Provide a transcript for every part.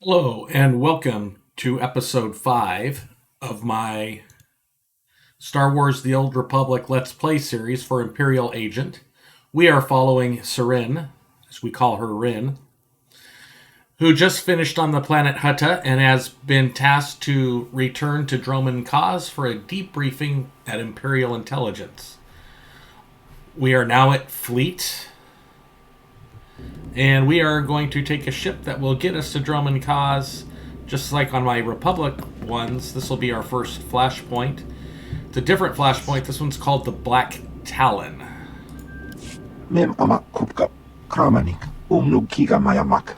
Hello, and welcome to episode 5 of my Star Wars The Old Republic Let's Play series for Imperial Agent. We are following Renn, as we call her Renn, who just finished on the planet Hutta and has been tasked to return to Dromund Kaas for a debriefing at Imperial intelligence. We are now at Fleet, and we are going to take a ship that will get us to Dromund Kaas. Just like on my Republic ones, this will be our first Flashpoint. It's a different Flashpoint. This one's called the Black Talon. Mem amak kupka kramanik kiga mayamak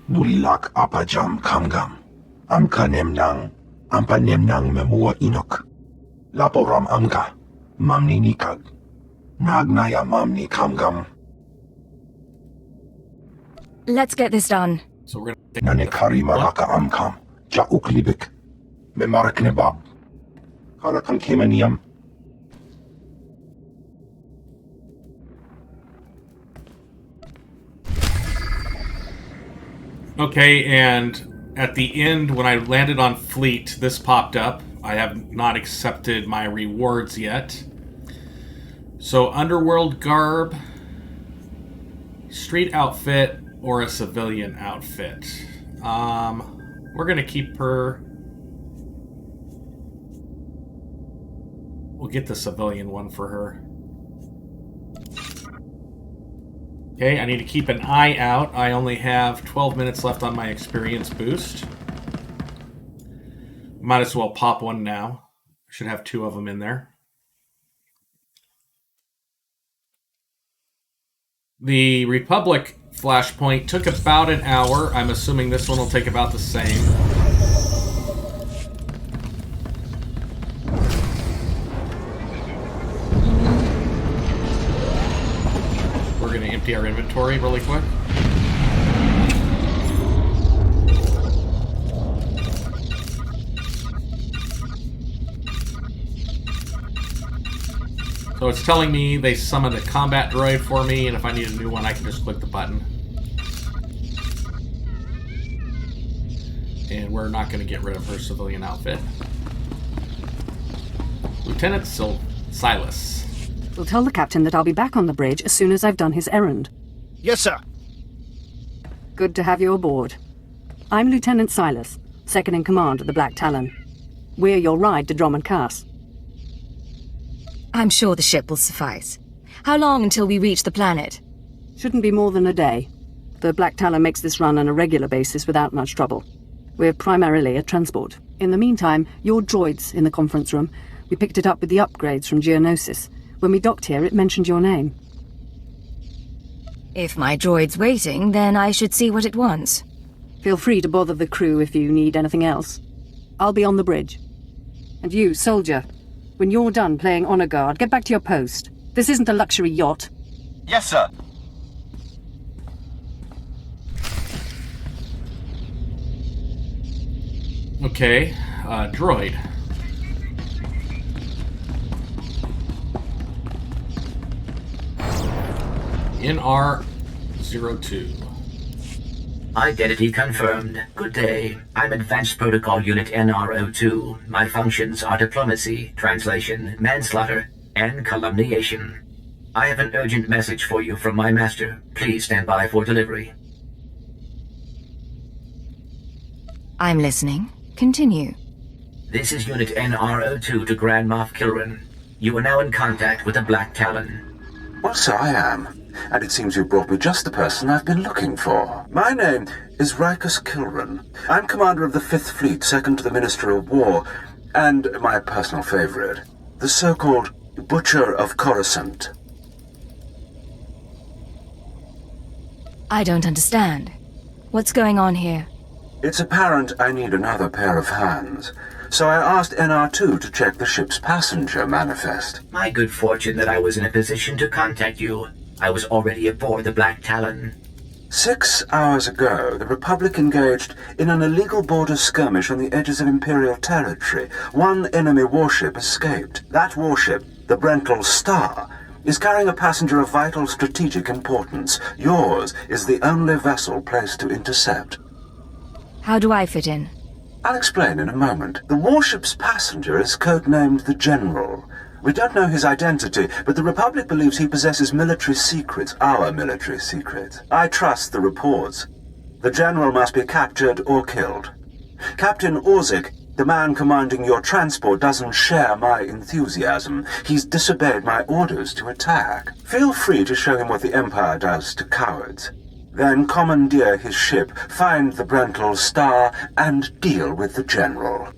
nulilak apajam kamgam amka nemnang ampa nemnang memua inok laporam amka mamni nikag nagnaya mamni kamgam. Let's get this done. So we're Nane karima raka amkam ja uklibik memarak nebab karakan kemaniam. Okay, and at the end, when I landed on Fleet, this popped up. I have not accepted my rewards yet. So, underworld garb, street outfit, or a civilian outfit. We're going to keep her. We'll get the civilian one for her. Okay, I need to keep an eye out. I only have 12 minutes left on my experience boost. Might as well pop one now. I should have 2 of them in there. The Republic Flashpoint took about an hour. I'm assuming this one will take about the same. We're going to empty our inventory really quick. So it's telling me they summoned a combat droid for me, and if I need a new one, I can just click the button. And we're not going to get rid of her civilian outfit. Lieutenant Silas. We'll tell the captain that I'll be back on the bridge as soon as I've done his errand. Yes, sir. Good to have you aboard. I'm Lieutenant Silas, second in command of the Black Talon. We're your ride to Dromund Kaas. I'm sure the ship will suffice. How long until we reach the planet? Shouldn't be more than a day. The Black Talon makes this run on a regular basis without much trouble. We're primarily a transport. In the meantime, your droid's in the conference room. We picked it up with the upgrades from Geonosis. When we docked here, it mentioned your name. If my droid's waiting, then I should see what it wants. Feel free to bother the crew if you need anything else. I'll be on the bridge. And you, soldier, when you're done playing honor guard, get back to your post. This isn't a luxury yacht. Yes, sir. Okay, droid. NR02. Identity confirmed. Good day. I'm Advanced Protocol Unit NR02. My functions are diplomacy, translation, manslaughter, and calumniation. I have an urgent message for you from my master. Please stand by for delivery. I'm listening. Continue. This is Unit NR02 to Grand Moff Kiran. You are now in contact with the Black Talon. Well, so I am. And it seems you brought me just the person I've been looking for. My name is Rikus Kilran. I'm commander of the 5th Fleet, second to the Minister of War, and my personal favorite, the so-called Butcher of Coruscant. I don't understand. What's going on here? It's apparent I need another pair of hands, so I asked NR2 to check the ship's passenger manifest. My good fortune that I was in a position to contact you. I was already aboard the Black Talon. 6 hours ago, the Republic engaged in an illegal border skirmish on the edges of Imperial territory. One enemy warship escaped. That warship, the Brental Star, is carrying a passenger of vital strategic importance. Yours is the only vessel placed to intercept. How do I fit in? I'll explain in a moment. The warship's passenger is codenamed the General. We don't know his identity, but the Republic believes he possesses military secrets, our military secrets. I trust the reports. The General must be captured or killed. Captain Orzik, the man commanding your transport, doesn't share my enthusiasm. He's disobeyed my orders to attack. Feel free to show him what the Empire does to cowards. Then commandeer his ship, find the Brental Star, and deal with the General.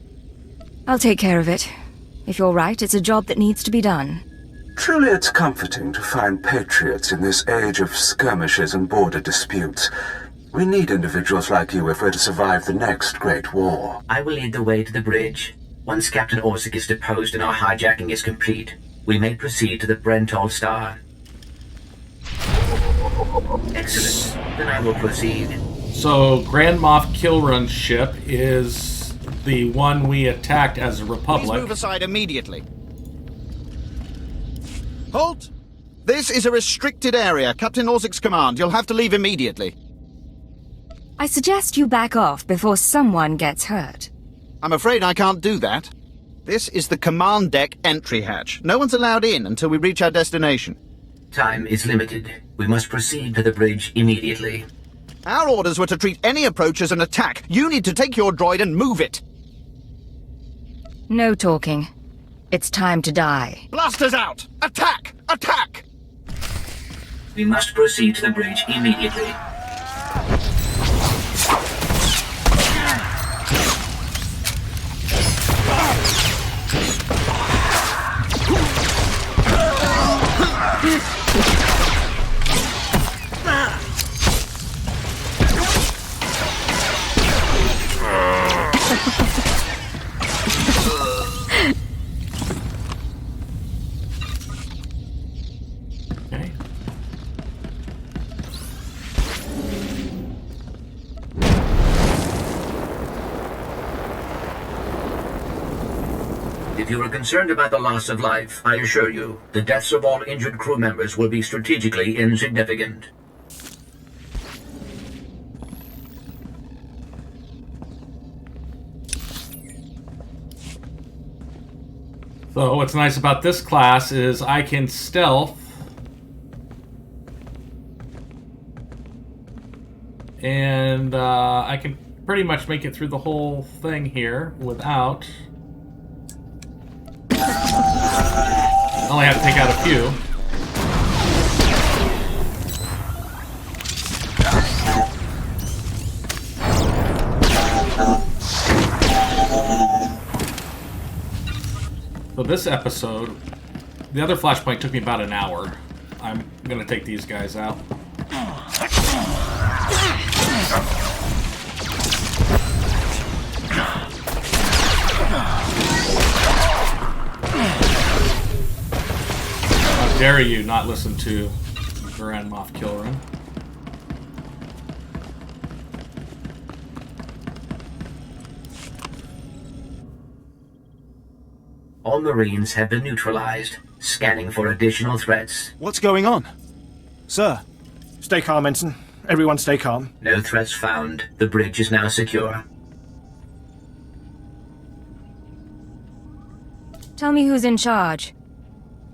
I'll take care of it. If you're right, it's a job that needs to be done. Truly it's comforting to find patriots in this age of skirmishes and border disputes. We need individuals like you if we're to survive the next great war. I will lead the way to the bridge. Once Captain Orzik is deposed and our hijacking is complete, we may proceed to the Brental Star. Excellent. Then I will proceed. So, Grand Moff Kiran's ship is the one we attacked as a Republic. Please move aside immediately. Halt! This is a restricted area. Captain Orzik's command. You'll have to leave immediately. I suggest you back off before someone gets hurt. I'm afraid I can't do that. This is the command deck entry hatch. No one's allowed in until we reach our destination. Time is limited. We must proceed to the bridge immediately. Our orders were to treat any approach as an attack. You need to take your droid and move it. No talking. It's time to die. Blasters out! Attack! Attack! We must proceed to the bridge immediately. Okay. If you are concerned about the loss of life, I assure you, the deaths of all injured crew members will be strategically insignificant. So what's nice about this class is I can stealth and I can pretty much make it through the whole thing here without... I only have to take out a few. So this episode, the other Flashpoint took me about an hour. I'm gonna take these guys out. How dare you not listen to Grand Moff Kiran? All Marines have been neutralized, scanning for additional threats. What's going on? Sir, stay calm, Ensign. Everyone stay calm. No threats found. The bridge is now secure. Tell me who's in charge.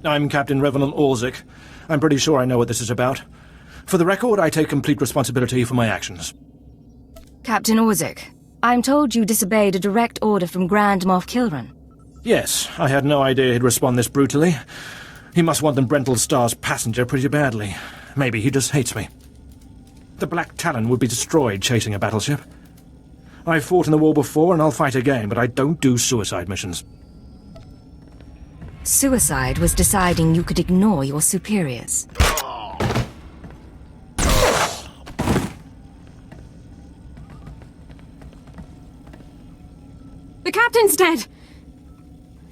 I'm Captain Revenant Orzik. I'm pretty sure I know what this is about. For the record, I take complete responsibility for my actions. Captain Orzik, I'm told you disobeyed a direct order from Grand Moff Kiran. Yes, I had no idea he'd respond this brutally. He must want the Brental Star's passenger pretty badly. Maybe he just hates me. The Black Talon would be destroyed chasing a battleship. I've fought in the war before and I'll fight again, but I don't do suicide missions. Suicide was deciding you could ignore your superiors. The captain's dead!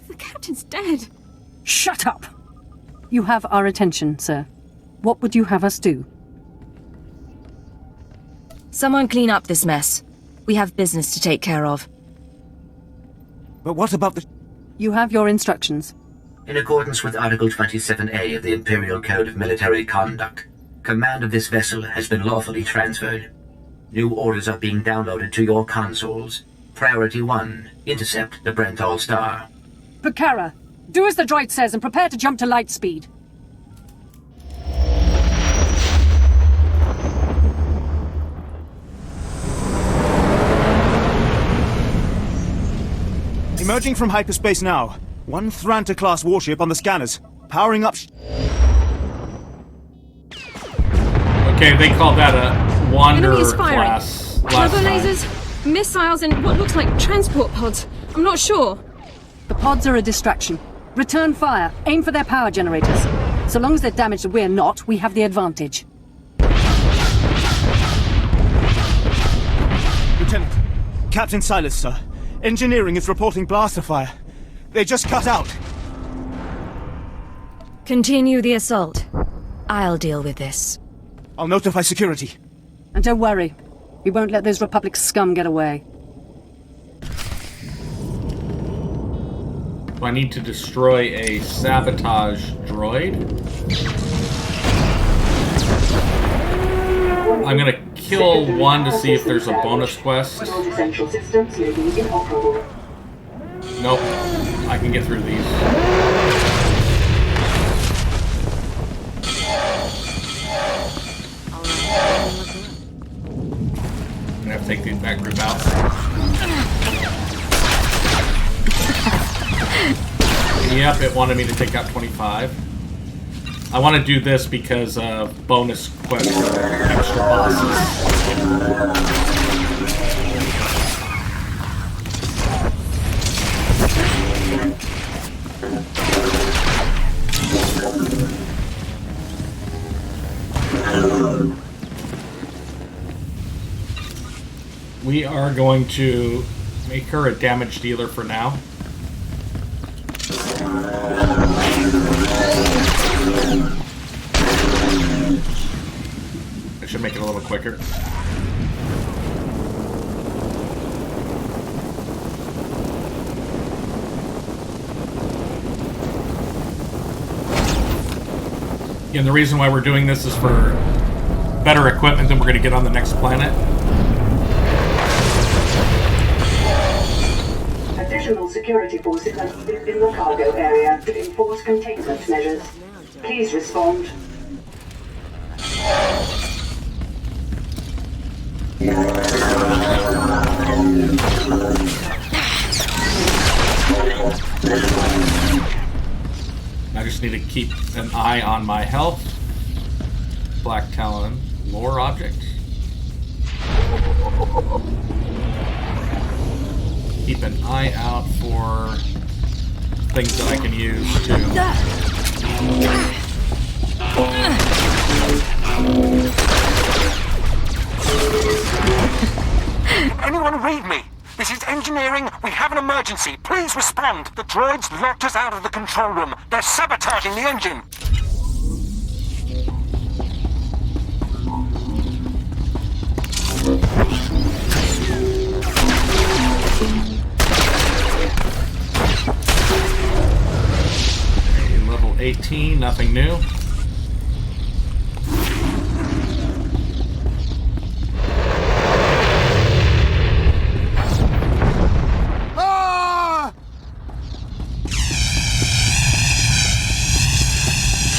The captain's dead! Shut up! You have our attention, sir. What would you have us do? Someone clean up this mess. We have business to take care of. But what about the... You have your instructions. In accordance with Article 27A of the Imperial Code of Military Conduct, command of this vessel has been lawfully transferred. New orders are being downloaded to your consoles. Priority 1. Intercept the Brental Star. Bakara, do as the droid says and prepare to jump to light speed. Emerging from hyperspace now. One Thranta-class warship on the scanners. Powering up... Okay, they call that a Wanderer Enemy is firing. class Turbo last time. lasers, missiles, and what looks like transport pods. I'm not sure. The pods are a distraction. Return fire. Aim for their power generators. So long as they're damaged and we're not, we have the advantage. Lieutenant, Captain Silas, sir. Engineering is reporting blaster fire. They just cut out. Continue the assault. I'll deal with this. I'll notify security. And don't worry. We won't let those Republic scum get away. Do I need to destroy a sabotage droid? I'm gonna kill one to see if there's a bonus quest. Nope. I can get through these. I'm gonna have to take the back group out. Yep, it wanted me to take out 25. I want to do this because of bonus quests for extra bosses. We are going to make her a damage dealer for now. I should make it a little quicker. And the reason why we're doing this is for better equipment than we're going to get on the next planet. Additional security forces are needed in the cargo area to enforce containment measures. Please respond. I just need to keep an eye on my health. Black Talon lore object. Keep an eye out for things that I can use to... Anyone read me? This is engineering. We have an emergency. Please respond. The droids locked us out of the control room. They're sabotaging the engine. Okay, level 18, nothing new.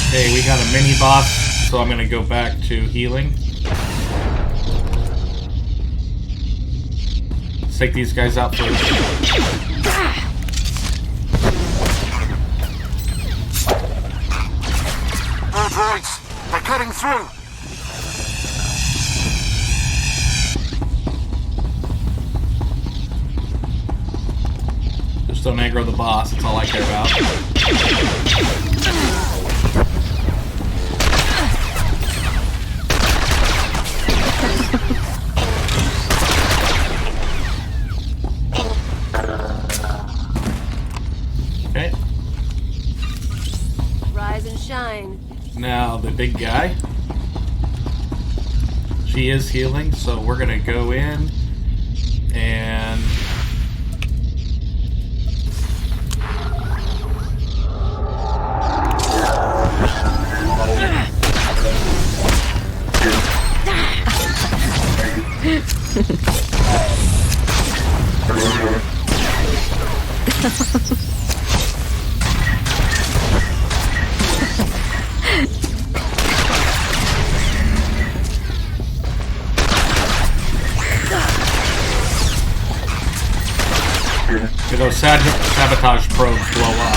Okay, we got a mini boss, so I'm gonna go back to healing. Let's take these guys out first. More droids. They're cutting through. Just don't aggro the boss, that's all I care about. Okay. Rise and shine. Now the big guy. She is healing, so we're gonna go in and Do those sabotage probes blow up?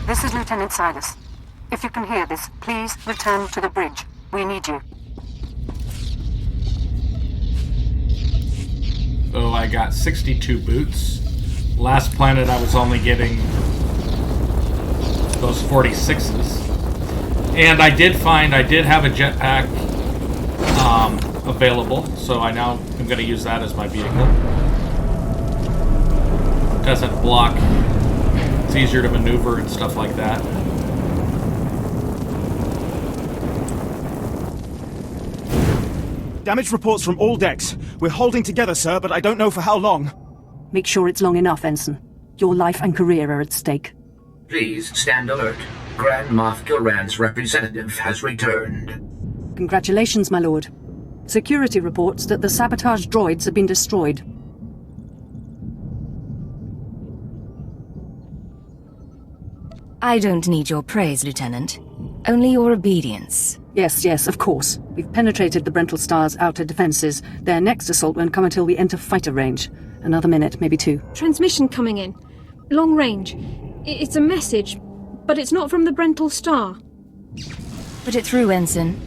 This is Lieutenant Silas. If you can hear this, please return to the bridge. We need you. So I got 62 boots. Last planet I was only getting those 46s. And I did have a jetpack available, so I now am going to use that as my vehicle. It doesn't block. It's easier to maneuver and stuff like that. Damage reports from all decks. We're holding together, sir, but I don't know for how long. Make sure it's long enough, Ensign. Your life and career are at stake. Please stand alert. Grand Moff Kiran's representative has returned. Congratulations, my lord. Security reports that the sabotage droids have been destroyed. I don't need your praise, Lieutenant. Only your obedience. Yes, of course. We've penetrated the Brental Star's outer defenses. Their next assault won't come until we enter fighter range. Another minute, maybe two. Transmission coming in. Long range. It's a message, but it's not from the Brental Star. Put it through, Ensign.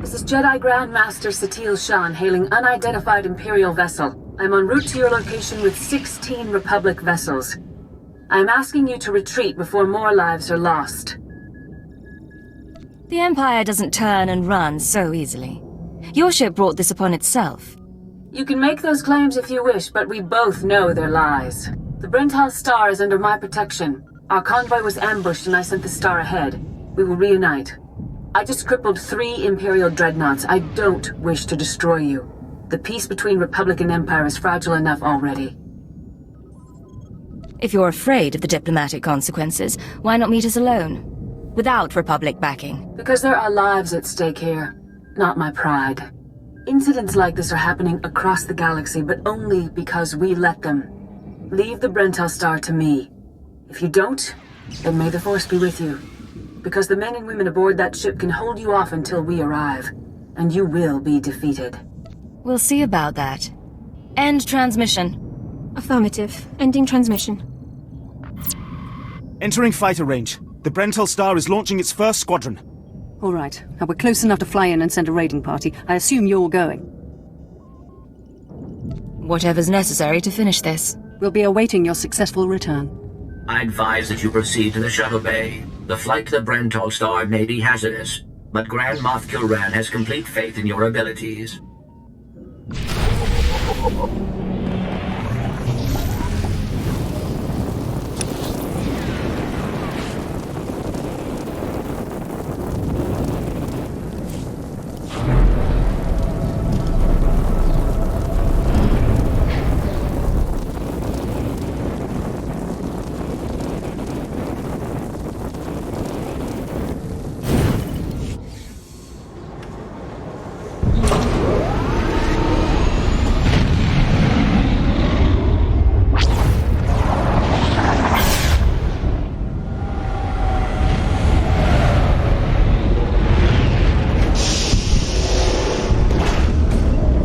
This is Jedi Grand Master Satil Shan hailing unidentified Imperial vessel. I'm en route to your location with 16 Republic vessels. I'm asking you to retreat before more lives are lost. The Empire doesn't turn and run so easily. Your ship brought this upon itself. You can make those claims if you wish, but we both know they're lies. The Brental Star is under my protection. Our convoy was ambushed and I sent the Star ahead. We will reunite. I just crippled 3 Imperial dreadnoughts. I don't wish to destroy you. The peace between Republic and Empire is fragile enough already. If you're afraid of the diplomatic consequences, why not meet us alone? Without Republic backing. Because there are lives at stake here, not my pride. Incidents like this are happening across the galaxy, but only because we let them. Leave the Brental Star to me. If you don't, then may the Force be with you. Because the men and women aboard that ship can hold you off until we arrive, and you will be defeated. We'll see about that. End transmission. Affirmative. Ending transmission. Entering fighter range. The Brental Star is launching its first squadron. All right. Now we're close enough to fly in and send a raiding party. I assume you're going. Whatever's necessary to finish this. We'll be awaiting your successful return. I advise that you proceed to the shuttle bay. The flight to the Brental Star may be hazardous, but Grand Moff Kiran has complete faith in your abilities.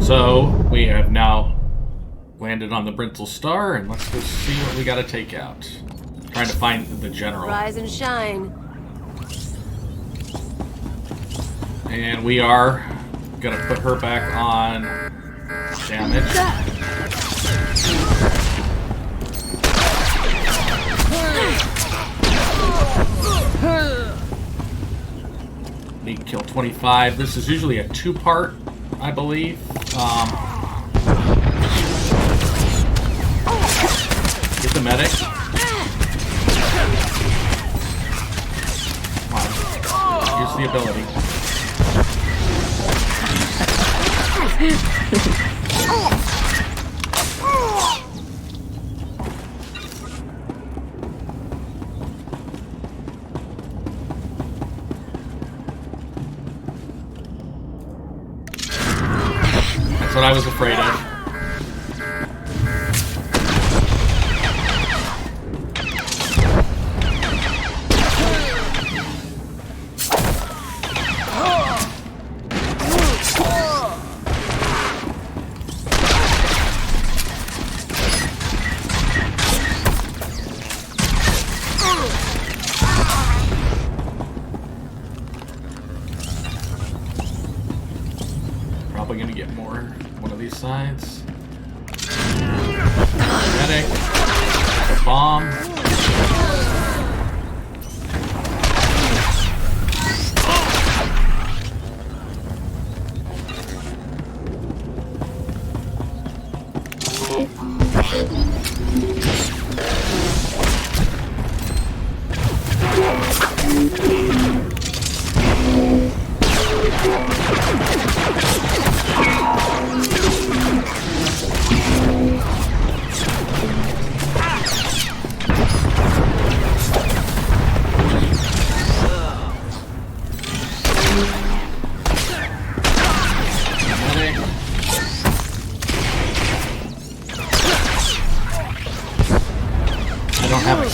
So, we have now landed on the Brental Star, and let's go see what we gotta take out. Trying to find the general. Rise and shine. And we are gonna put her back on damage. Need to kill 25. This is usually a 2-part, I believe. Get the medic. Come on. Use the ability. what I was afraid of. Probably gonna get more one of these sides. Medic. A bomb.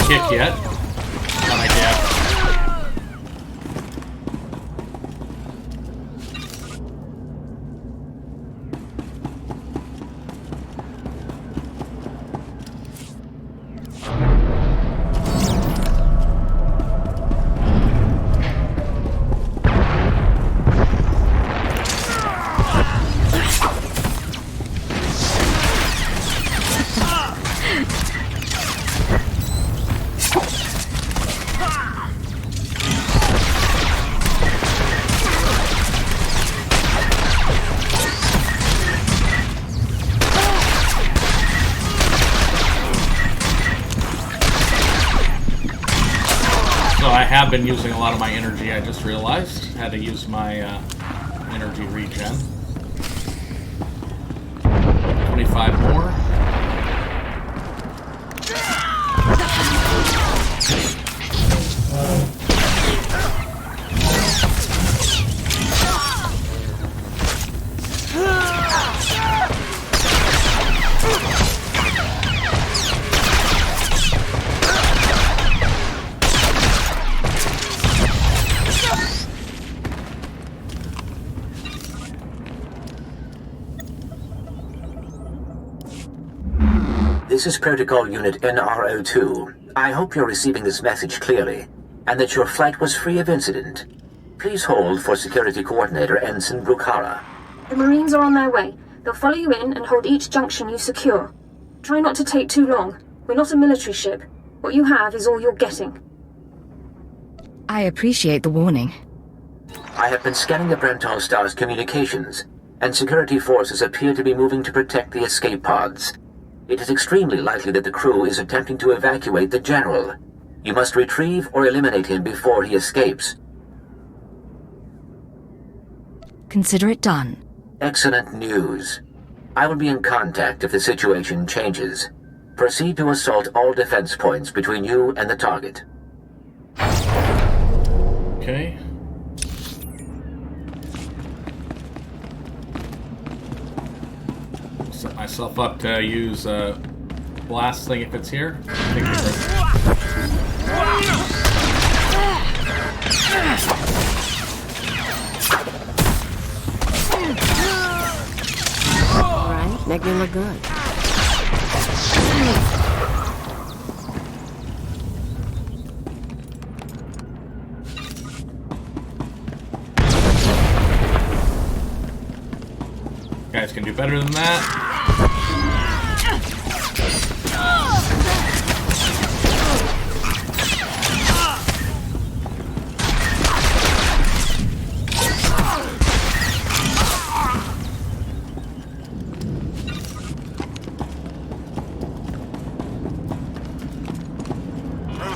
Kick yet. Thought I did. I have been using a lot of my energy, I just realized. Had to use my energy regen. 25 more. This is Protocol Unit NRO2. I hope you're receiving this message clearly, and that your flight was free of incident. Please hold for Security Coordinator Ensign Bukhara. The Marines are on their way. They'll follow you in and hold each junction you secure. Try not to take too long. We're not a military ship. What you have is all you're getting. I appreciate the warning. I have been scanning the Brental Star's communications, and security forces appear to be moving to protect the escape pods. It is extremely likely that the crew is attempting to evacuate the General. You must retrieve or eliminate him before he escapes. Consider it done. Excellent news. I will be in contact if the situation changes. Proceed to assault all defense points between you and the target. Okay. Set myself up to use a blast thing if it's here. Alright, make me look good. Guys can do better than that.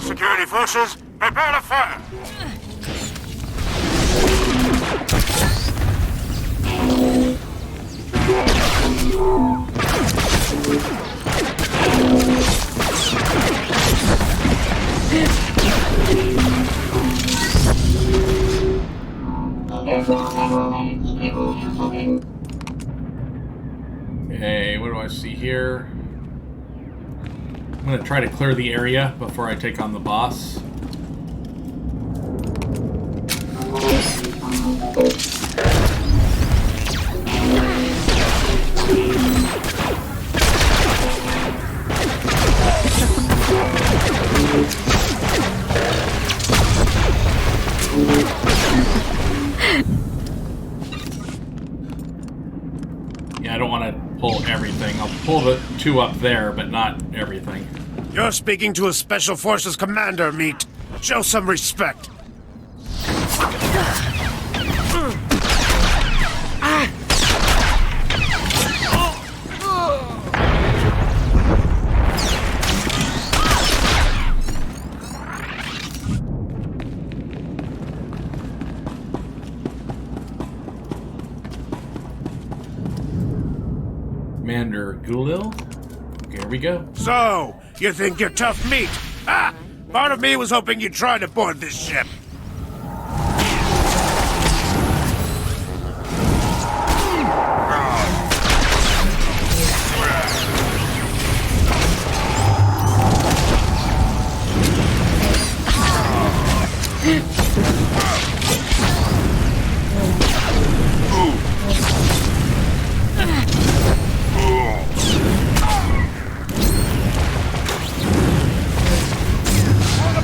Security forces, prepare to fire! Okay, what do I see here? I'm going to try to clear the area before I take on the boss. Yeah, I don't want to pull everything. I'll pull the two up there, but not everything. You're speaking to a Special Forces commander, Meat. Show some respect. Commander Gulil. Here we go. So, you think you're tough meat? Ah! Part of me was hoping you'd try to board this ship.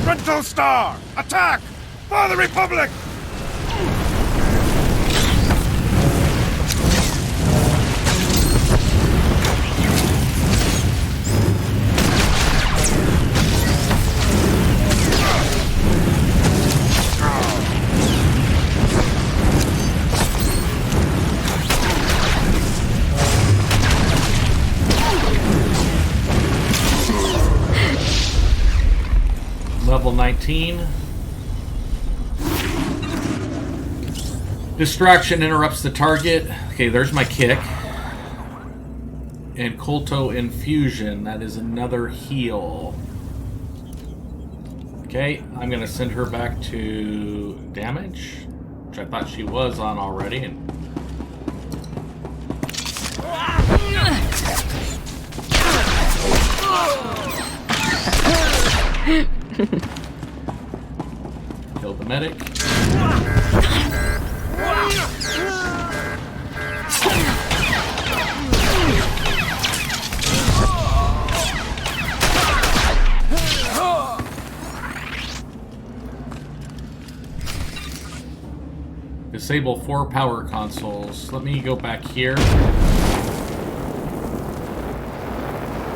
Brental Star! Attack! For the Republic! Level 19. Distraction interrupts the target. Okay, there's my kick. And Colto Infusion. That is another heal. Okay, I'm going to send her back to damage, which I thought she was on already. And kill the medic. Disable 4 power consoles. Let me go back here.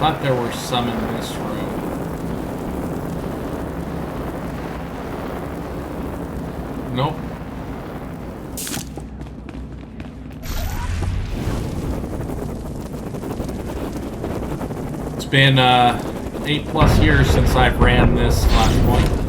Thought there were some in this room. Nope. It's been 8+ years since I've ran this Flashpoint.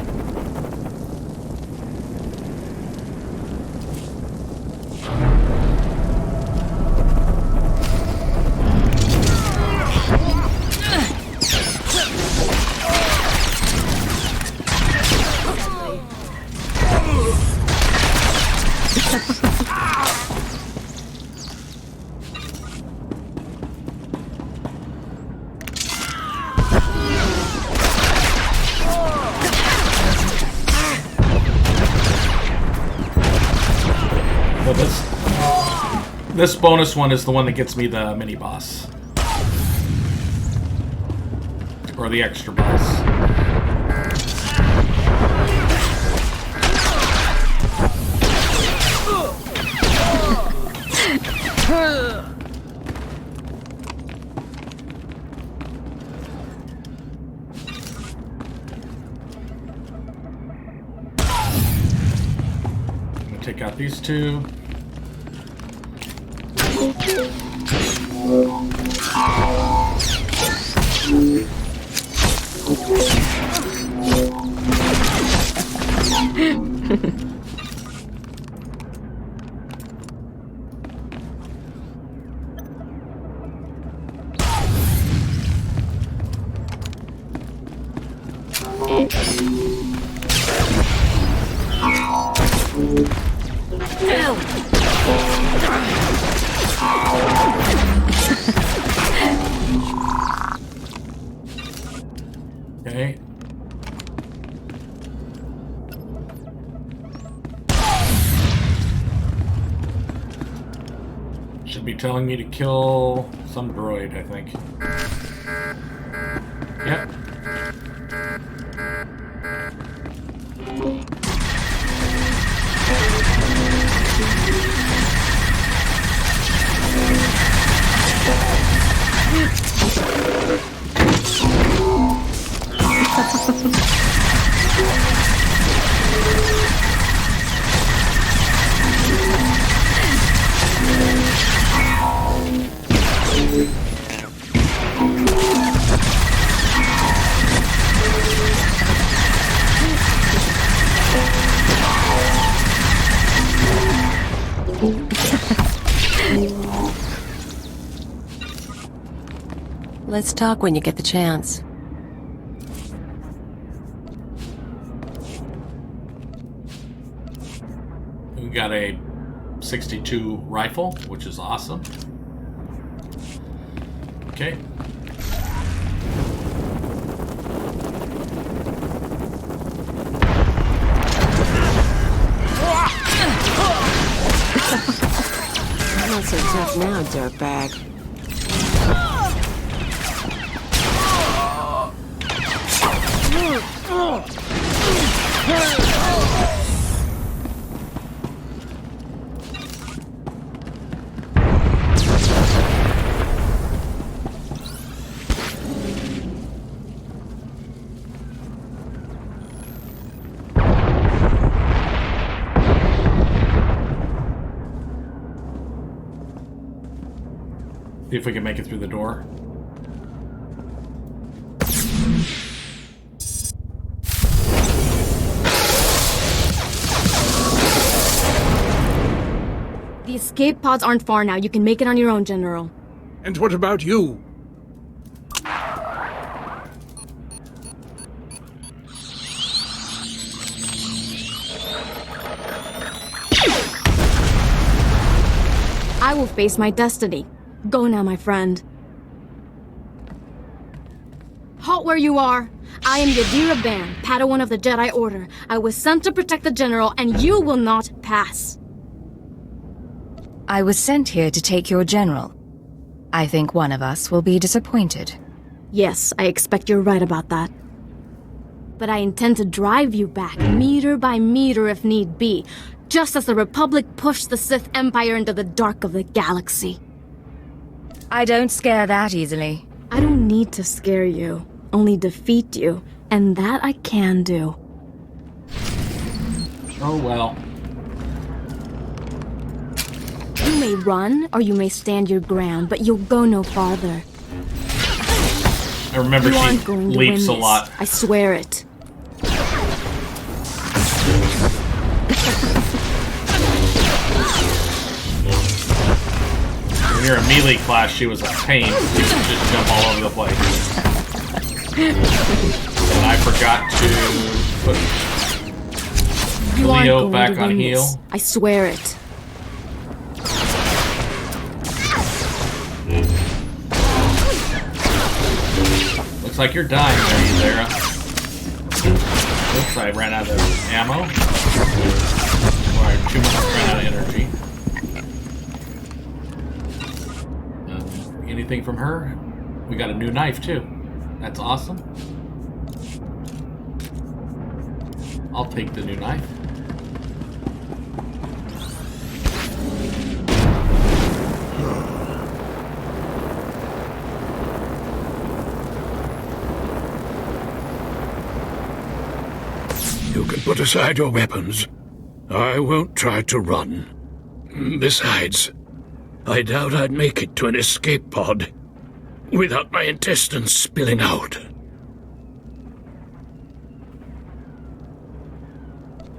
This bonus one is the one that gets me the mini boss. Or the extra boss. I'm gonna take out these two. Should be telling me to kill some droid, I think. Yep. Let's talk when you get the chance. We got a 62 rifle, which is awesome. Okay. Not so tough now, dirtbag. See if we can make it through the door. The escape pods aren't far now. You can make it on your own, General. And what about you? I will face my destiny. Go now, my friend. Halt where you are. I am Yadira Ban, Padawan of the Jedi Order. I was sent to protect the General, and you will not pass. I was sent here to take your general. I think one of us will be disappointed. Yes, I expect you're right about that. But I intend to drive you back, meter by meter if need be, just as the Republic pushed the Sith Empire into the dark of the galaxy. I don't scare that easily. I don't need to scare you, only defeat you, and that I can do. Oh well. You may run, or you may stand your ground, but you'll go no farther. I remember you she aren't going to leaps win a lot. This. I swear it. When you're a melee class, she was a pain. She would just jump all over the place. And I forgot to put Leo back on heal. This. I swear it. Looks like you're dying there, Yadira. Oops, I ran out of ammo. Or I ran out of energy. Anything from her? We got a new knife, too. That's awesome. I'll take the new knife. You can put aside your weapons. I won't try to run. Besides, I doubt I'd make it to an escape pod without my intestines spilling out.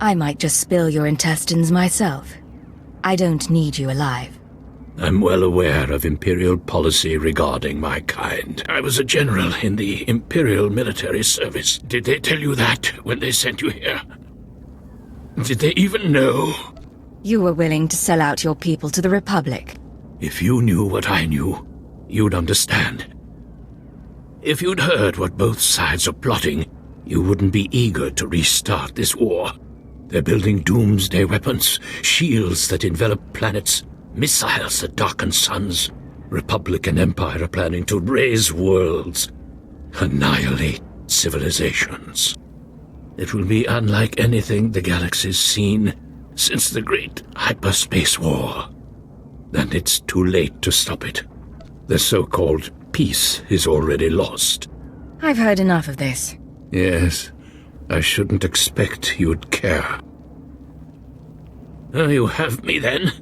I might just spill your intestines myself. I don't need you alive. I'm well aware of Imperial policy regarding my kind. I was a general in the Imperial military service. Did they tell you that when they sent you here? Did they even know? You were willing to sell out your people to the Republic. If you knew what I knew, you'd understand. If you'd heard what both sides are plotting, you wouldn't be eager to restart this war. They're building doomsday weapons, shields that envelop planets, Missiles that darken suns. Republic and Empire are planning to raise worlds. Annihilate civilizations. It will be unlike anything the galaxy's seen since the Great Hyperspace War. And it's too late to stop it. The so-called peace is already lost. I've heard enough of this. Yes, I shouldn't expect you'd care. You have me then.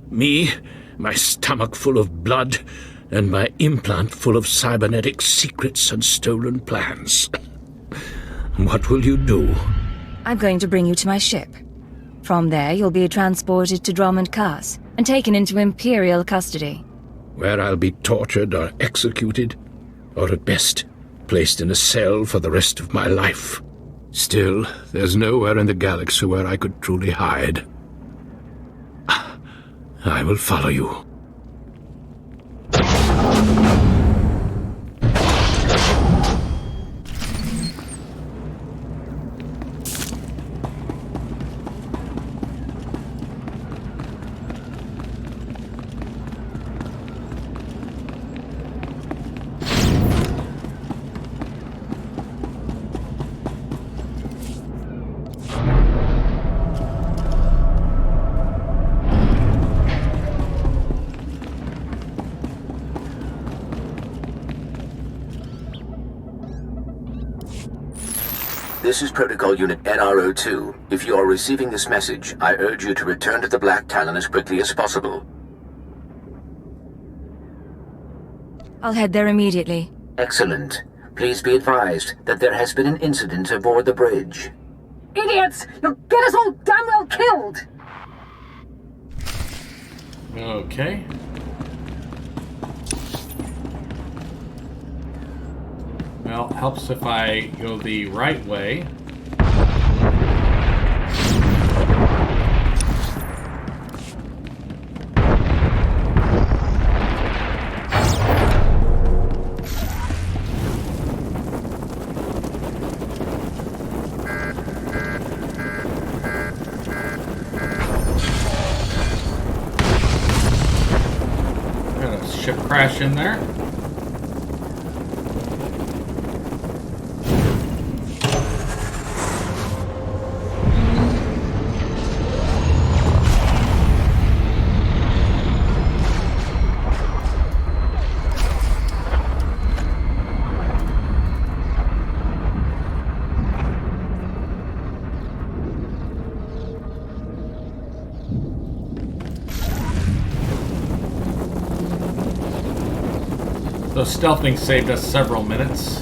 Me, my stomach full of blood, and my implant full of cybernetic secrets and stolen plans. What will you do? I'm going to bring you to my ship. From there, you'll be transported to Dromund Kaas and taken into Imperial custody. Where I'll be tortured or executed, or at best, placed in a cell for the rest of my life. Still, there's nowhere in the galaxy where I could truly hide. I will follow you. This is Protocol Unit NRO2. If you are receiving this message, I urge you to return to the Black Talon as quickly as possible. I'll head there immediately. Excellent. Please be advised that there has been an incident aboard the bridge. Idiots! You'll get us all damn well killed! Okay. Well, helps if I go the right way. Got a ship crash in there. So stealthing saved us several minutes.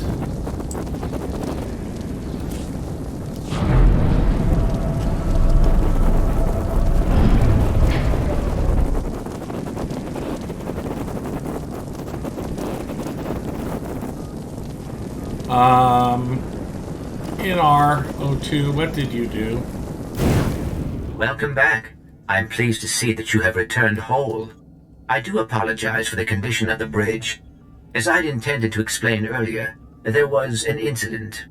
In our O2, what did you do? Welcome back. I'm pleased to see that you have returned whole. I do apologize for the condition of the bridge. As I'd intended to explain earlier, there was an incident.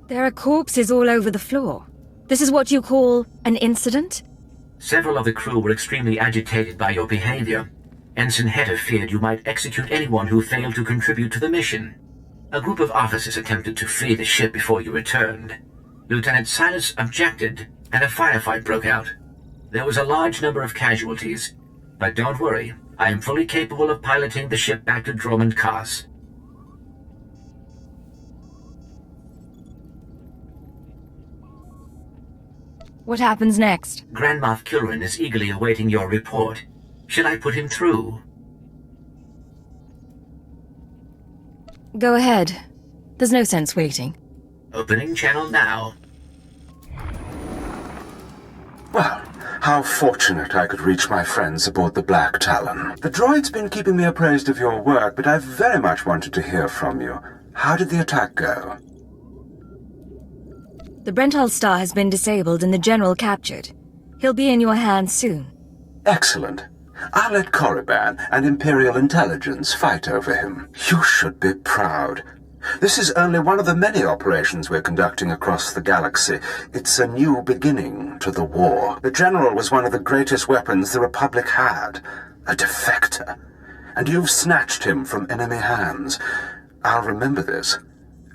There are corpses all over the floor. This is what you call an incident? Several of the crew were extremely agitated by your behavior. Ensign Hetter feared you might execute anyone who failed to contribute to the mission. A group of officers attempted to flee the ship before you returned. Lieutenant Silas objected, and a firefight broke out. There was a large number of casualties, but don't worry, I am fully capable of piloting the ship back to Dromund Kaas. What happens next? Grand Moff Kiran is eagerly awaiting your report. Should I put him through? Go ahead. There's no sense waiting. Opening channel now. Well, how fortunate I could reach my friends aboard the Black Talon. The droid's been keeping me appraised of your work, but I've very much wanted to hear from you. How did the attack go? The Brental Star has been disabled and the General captured. He'll be in your hands soon. Excellent. I'll let Korriban and Imperial intelligence fight over him. You should be proud. This is only one of the many operations we're conducting across the galaxy. It's a new beginning to the war. The General was one of the greatest weapons the Republic had. A defector. And you've snatched him from enemy hands. I'll remember this,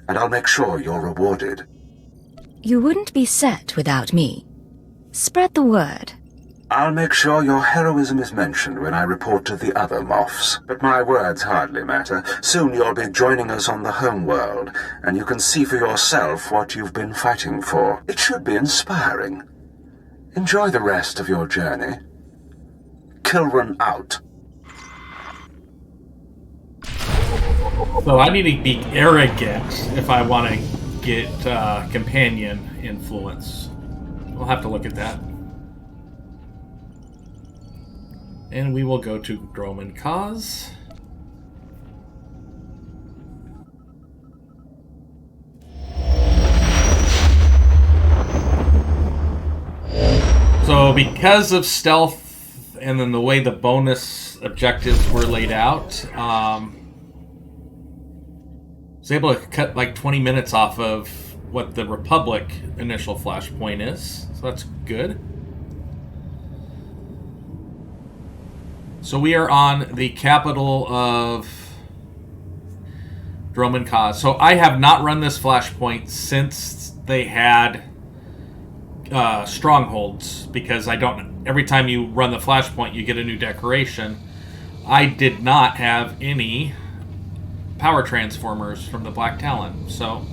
and I'll make sure you're rewarded. You wouldn't be set without me. Spread the word. I'll make sure your heroism is mentioned when I report to the other Moffs. But my words hardly matter. Soon you'll be joining us on the home world, and you can see for yourself what you've been fighting for. It should be inspiring. Enjoy the rest of your journey. Kiran out. So I need to be arrogant if I want to get companion influence. We'll have to look at that. And we will go to Dromund Kaas. So because of stealth and then the way the bonus objectives were laid out, I was able to cut like 20 minutes off of what the Republic initial Flashpoint is. So that's good. So we are on the capital of Dromund Kaas. So I have not run this Flashpoint since they had strongholds, because I don't. Every time you run the Flashpoint, you get a new decoration. I did not have any power transformers from the Black Talon, so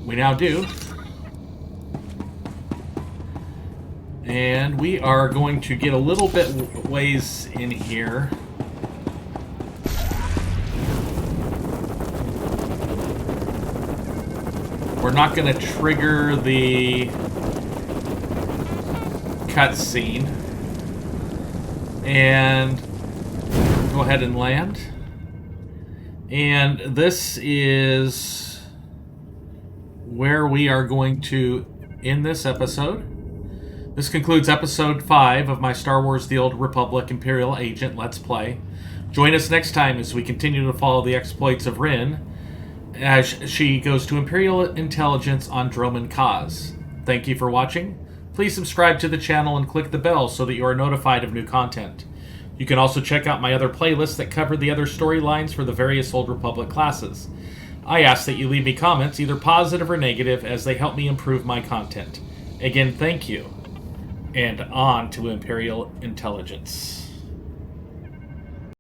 we now do. And we are going to get a little bit ways in here. We're not going to trigger the cutscene. And go ahead and land. And this is where we are going to end this episode. This concludes episode 5 of my Star Wars The Old Republic Imperial Agent Let's Play. Join us next time as we continue to follow the exploits of Renn as she goes to Imperial intelligence on Dromund Kaas. Thank you for watching. Please subscribe to the channel and click the bell so that you are notified of new content. You can also check out my other playlists that cover the other storylines for the various Old Republic classes. I ask that you leave me comments, either positive or negative, as they help me improve my content. Again, thank you. And on to Imperial intelligence.